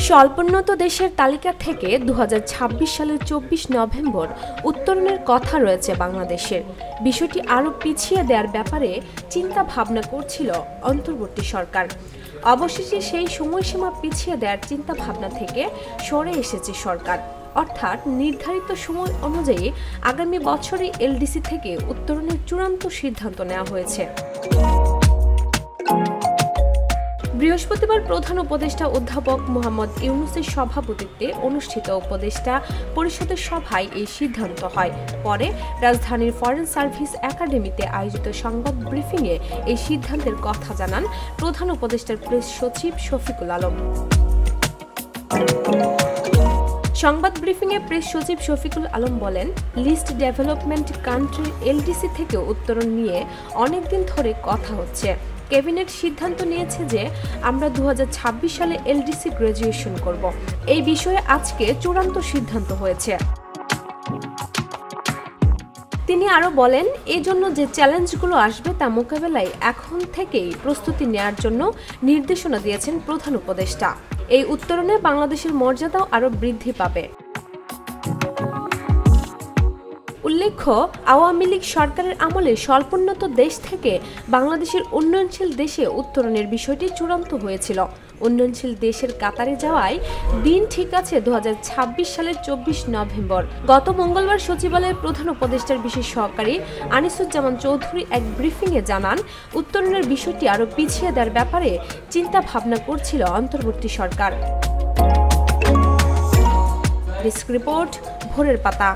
স্বল্পোন্নত দেশের তালিকা থেকে 2026 সালের 24 নভেম্বর উত্তরণের কথা রয়েছে বাংলাদেশের। বিষয়টি আরও পিছিয়ে দেওয়ার ব্যাপারে চিন্তা ভাবনা করছিল অন্তর্বর্তী সরকার। অবশেষে সেই সময়সীমা পিছিয়ে দেওয়ার চিন্তা ভাবনা থেকে সরে এসেছে সরকার। অর্থাৎ নির্ধারিত সময় অনুযায়ী আগামী বছরই এলডিসি থেকে উত্তরণের চূড়ান্ত সিদ্ধান্ত নেওয়া হয়েছে। বৃহস্পতিবার প্রধান উপদেষ্টা অধ্যাপক মোহাম্মদ ইউনূসের সভাপতিত্বে অনুষ্ঠিত উপদেষ্টা পরিষদের সভায় এই সিদ্ধান্ত হয়। পরে রাজধানীর ফরেন সার্ভিস একাডেমিতে আয়োজিত সংবাদ ব্রিফিংয়ে এই সিদ্ধান্তের কথা জানান প্রধান উপদেষ্টার প্রেস সচিব শফিকুল আলম। সংবাদ ব্রিফিংয়ে প্রেস সচিব শফিকুল আলম বলেন, লিস্ট ডেভেলপমেন্ট কান্ট্রির এলডিসি থেকে উত্তরণ নিয়ে অনেকদিন ধরে কথা হচ্ছে। ক্যাবিনেট সিদ্ধান্ত নিয়েছে যে আমরা 2026 সালে এলডিসি গ্র্যাজুয়েশন করব। এই বিষয়ে আজকে চূড়ান্ত সিদ্ধান্ত হয়েছে। তিনি আরও বলেন, এজন্য যে চ্যালেঞ্জগুলো আসবে তা মোকাবেলায় এখন থেকেই প্রস্তুতি নেওয়ার জন্য নির্দেশনা দিয়েছেন প্রধান উপদেষ্টা। এই উত্তরণে বাংলাদেশের মর্যাদাও আরও বৃদ্ধি পাবে। উল্লেখ্য, আওয়ামী লীগ সরকারের আমলে স্বল্পোন্নত দেশ থেকে বাংলাদেশের উন্নয়নশীল দেশে উত্তরণের বিষয়টি চূড়ান্ত হয়েছিল। উন্নয়নশীল দেশের কাতারে যাওয়ায় দিন ঠিক আছে 2026 সালের 24 নভেম্বর। গত মঙ্গলবার সচিবালয়ের প্রধান উপদেষ্টার বিশেষ সহকারী আনিসুজ্জামান চৌধুরী এক ব্রিফিংয়ে জানান, উত্তরণের বিষয়টি আরও পিছিয়ে দেওয়ার ব্যাপারে চিন্তা ভাবনা করছিল অন্তর্বর্তী সরকার। ডেস্ক রিপোর্ট, ভোরের পাতা।